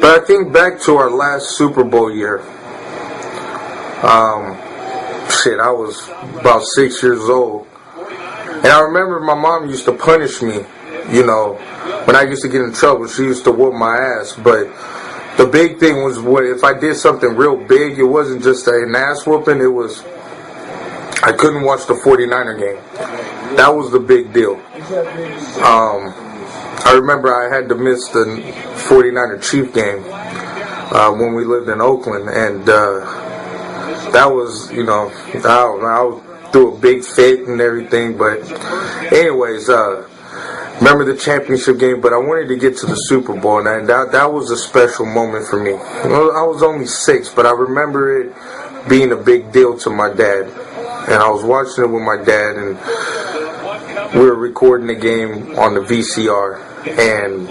But I think back to our last Super Bowl year. I was about 6 years old. And I remember my mom used to punish me, when I used to get in trouble. She used to whoop my ass. But the big thing was if I did something real big, it wasn't just an ass whooping. It was I couldn't watch the 49er game. That was the big deal. I remember I had to miss the 49er Chief game when we lived in Oakland. And that was, I threw a big fit and everything. But anyways, remember the championship game, but I wanted to get to the Super Bowl, and that was a special moment for me. I was only 6, but I remember it being a big deal to my dad. And I was watching it with my dad, and we were recording the game on the VCR. And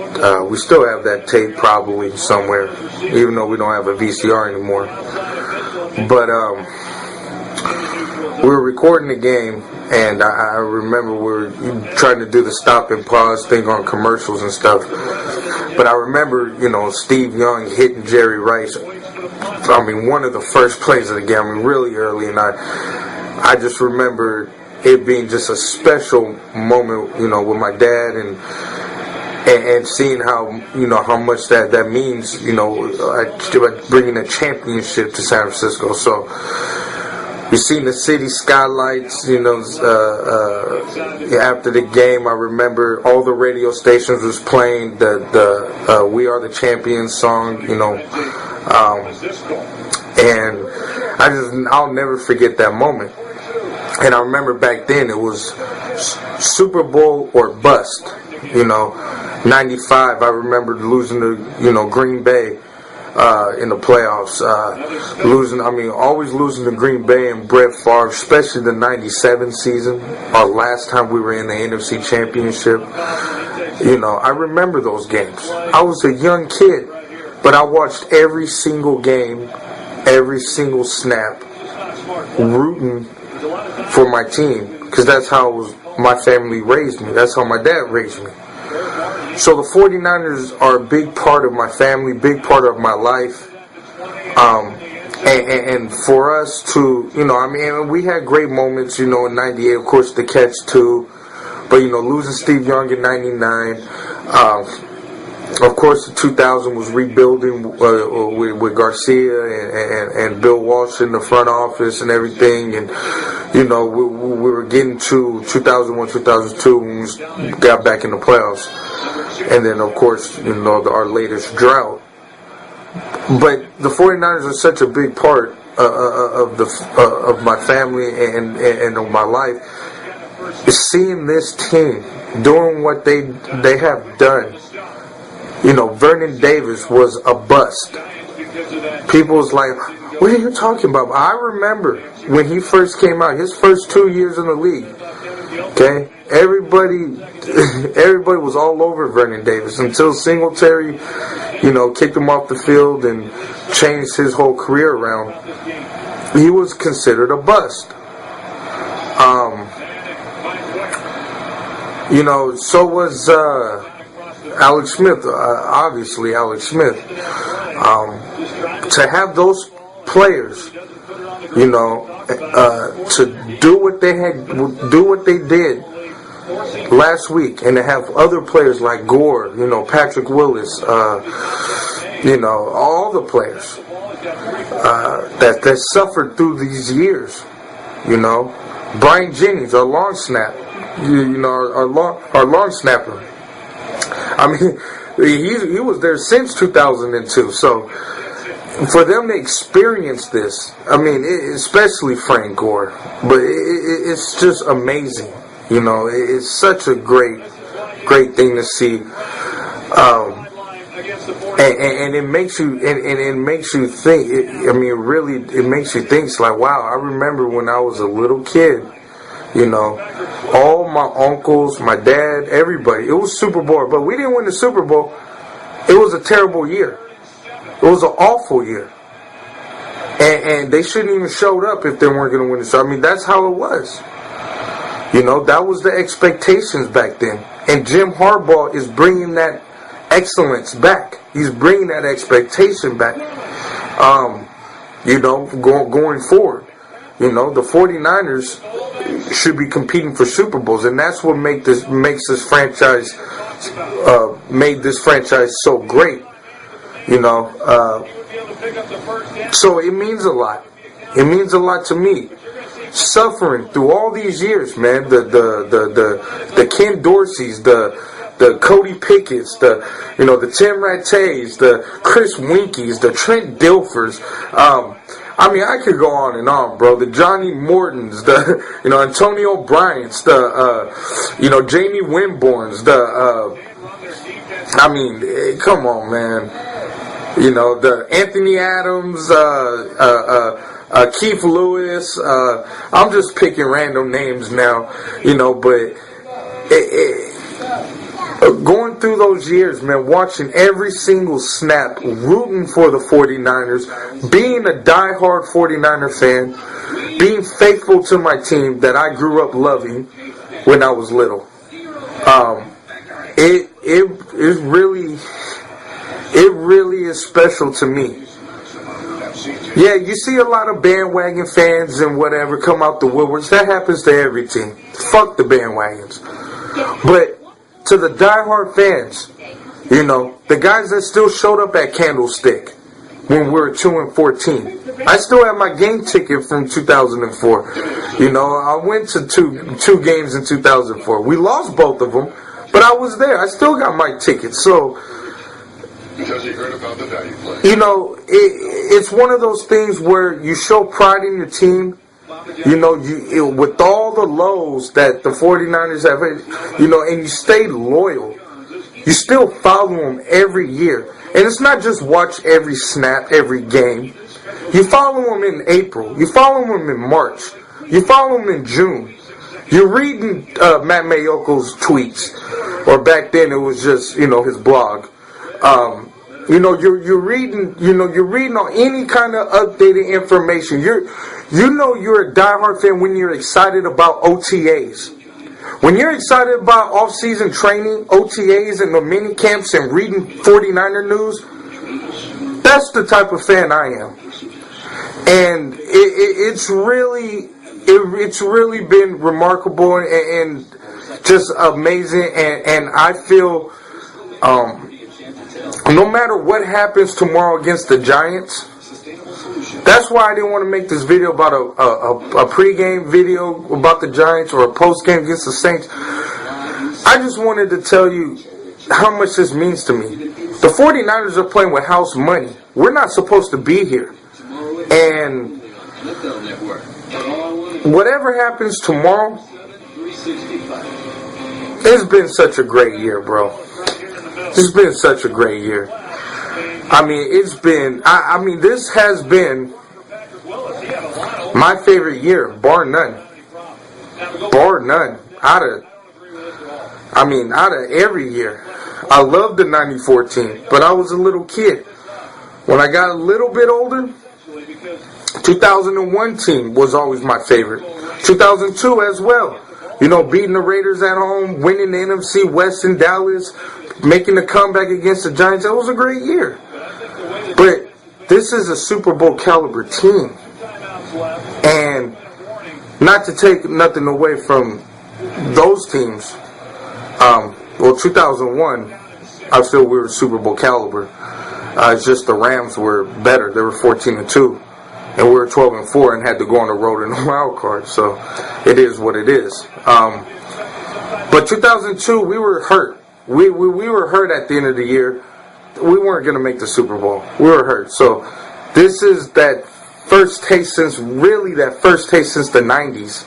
we still have that tape probably somewhere, even though we don't have a VCR anymore. But we were recording the game, and I remember we were trying to do the stop and pause thing on commercials and stuff. But I remember, Steve Young hitting Jerry Rice. One of the first plays of the game, really early, and I just remember it being just a special moment, with my dad and seeing how much that means, bringing a championship to San Francisco. So we seen the city skylights, after the game. I remember all the radio stations was playing the "We Are the Champions" song, and I'll never forget that moment. And I remember back then it was Super Bowl or bust, 95, I remember losing to, Green Bay in the playoffs. Always losing to Green Bay and Brett Favre, especially the 97 season, our last time we were in the NFC Championship. I remember those games. I was a young kid, but I watched every single game, every single snap, rooting for my team, because that's how my family raised me. That's how my dad raised me. So the 49ers are a big part of my family, big part of my life. And for us to, we had great moments, in 98, of course, the catch too. But, losing Steve Young in 99. Of course, 2000 was rebuilding with Garcia and Bill Walsh in the front office and everything. And, we were getting to 2001, 2002 when we got back in the playoffs. And then, of course, our latest drought. But the 49ers are such a big part of my family and of my life. Seeing this team doing what they have done. Vernon Davis was a bust. People was like, what are you talking about? I remember when he first came out, his first 2 years in the league. Okay? Everybody was all over Vernon Davis until Singletary, kicked him off the field and changed his whole career around. He was considered a bust. So was Alex Smith, obviously Alex Smith. To have those players, to do what they did last week, and to have other players like Gore, Patrick Willis, all the players that suffered through these years, Brian Jennings, our long snap, our long snapper. He was there since 2002. So for them to experience this, especially Frank Gore, but it's just amazing. It's such a great thing to see. And it makes you, and it makes you think. It makes you think. It's like, wow, I remember when I was a little kid. All my uncles, my dad, everybody. It was Super Bowl, but we didn't win the Super Bowl. It was a terrible year. It was an awful year. And they shouldn't even showed up if they weren't going to win the Super Bowl. That's how it was. That was the expectations back then. And Jim Harbaugh is bringing that excellence back. He's bringing that expectation back. Going forward. The 49ers should be competing for Super Bowls, and that's what made this franchise so great. So it means a lot. It means a lot to me. Suffering through all these years, man. The Ken Dorseys, the Cody Pickett's, the Tim Rattays, the Chris Winkies, the Trent Dilfers. I could go on and on, bro. The Johnny Mortons, the Antonio Bryant's, the Jamie Winborns, come on, man. The Anthony Adams, Keith Lewis. I'm just picking random names now, but going through those years, man, watching every single snap, rooting for the 49ers, being a diehard 49er fan, being faithful to my team that I grew up loving when I was little. It really is special to me. Yeah, you see a lot of bandwagon fans and whatever come out the woodworks. That happens to every team. Fuck the bandwagons. But to the diehard fans, the guys that still showed up at Candlestick when we were 2-14. I still have my game ticket from 2004. I went to two games in 2004. We lost both of them, but I was there. I still got my ticket. So, because he heard about the value play. It's one of those things where you show pride in your team. With all the lows that the 49ers have, and you stay loyal. You still follow them every year. And it's not just watch every snap, every game. You follow them in April. You follow them in March. You follow them in June. You're reading Matt Mayoko's tweets. Or back then it was just, his blog. You're reading on any kind of updated information. You're a diehard fan when you're excited about OTAs. When you're excited about off-season training, OTAs, and the mini camps and reading 49er news, that's the type of fan I am. And it's really been remarkable and just amazing. And I feel no matter what happens tomorrow against the Giants. That's why I didn't want to make this video about a pregame video about the Giants or a postgame against the Saints. I just wanted to tell you how much this means to me. The 49ers are playing with house money. We're not supposed to be here. And whatever happens tomorrow, it's been such a great year, bro. It's been such a great year. This has been my favorite year, bar none. Bar none. Out of every year. I loved the 94 team, but I was a little kid. When I got a little bit older, 2001 team was always my favorite. 2002 as well. Beating the Raiders at home, winning the NFC West in Dallas, making the comeback against the Giants. That was a great year. But this is a Super Bowl caliber team. And not to take nothing away from those teams. 2001, I feel we were Super Bowl caliber. It's just the Rams were better. They were 14-2. And we were 12-4 and had to go on the road in the wild card. So it is what it is. But 2002, we were hurt. We were hurt at the end of the year. We weren't going to make the Super Bowl. We were hurt. So this is that first taste since the 90s.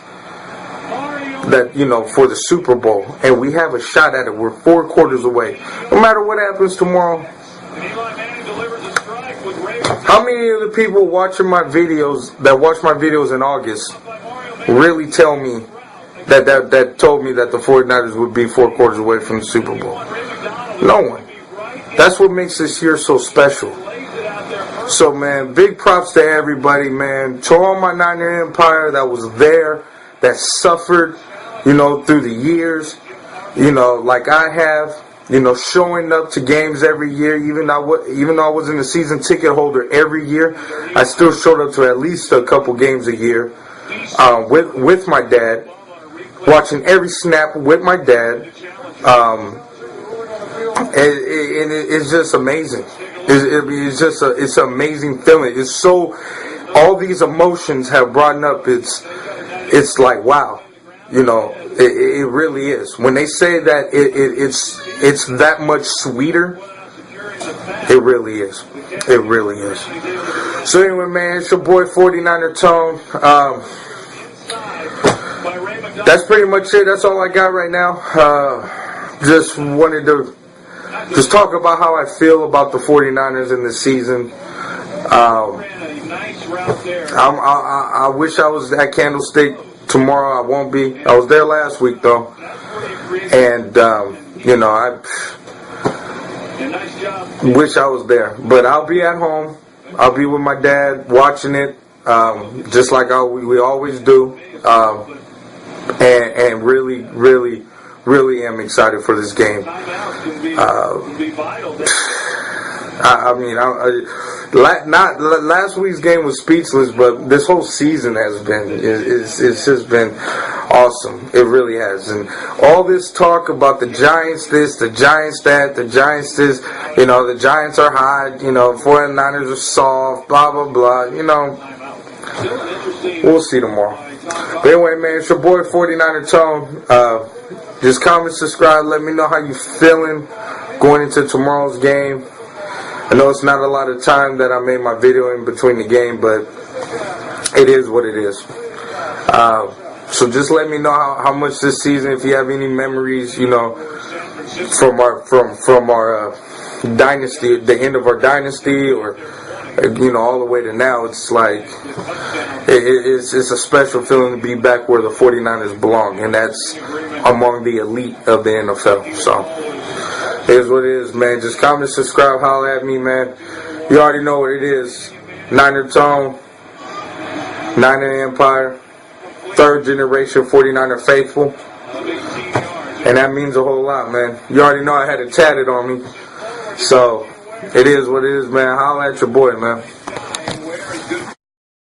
That, for the Super Bowl. And we have a shot at it. We're 4 quarters away. No matter what happens tomorrow. How many of the people watching my videos that watched my videos in August really tell me that told me that the 49ers would be 4 quarters away from the Super Bowl? No one. That's what makes this year so special. So, man, big props to everybody, man. To all my Niner Empire that was there, that suffered, through the years, like I have. showing up to games every year. Even though I wasn't a season ticket holder every year, I still showed up to at least a couple games a year with my dad, watching every snap with my dad. And it's just amazing. It's an amazing feeling. It's so, all these emotions have brought up. It's like, wow, it really is. When they say that it's that much sweeter, it really is. It really is. So anyway, man, it's your boy 49er Tone. That's pretty much it. That's all I got right now. Just wanted to talk about how I feel about the 49ers in this season. I wish I was at Candlestick tomorrow. I won't be. I was there last week though, and I wish I was there. But I'll be at home. I'll be with my dad watching it, just like we always do, and really, really, really am excited for this game. Last week's game was speechless, but this whole season has been, it's just been awesome. It really has. And all this talk about the Giants this, the Giants that, the Giants this, the Giants are hot, 49ers are soft, blah, blah, blah, we'll see tomorrow. But anyway, man, it's your boy 49er Tone. Just comment, subscribe, let me know how you feeling going into tomorrow's game. I know it's not a lot of time that I made my video in between the game, but it is what it is. So just let me know how much this season, if you have any memories, from our dynasty, the end of our dynasty, or all the way to now. It's like it's a special feeling to be back where the 49ers belong, and that's among the elite of the NFL. So here's what it is, man. Just comment, subscribe, holler at me, man. You already know what it is. Niner Tone, Niner Empire, third generation 49er faithful. And that means a whole lot, man. You already know I had it tatted on me. So it is what it is, man. Holler at your boy, man.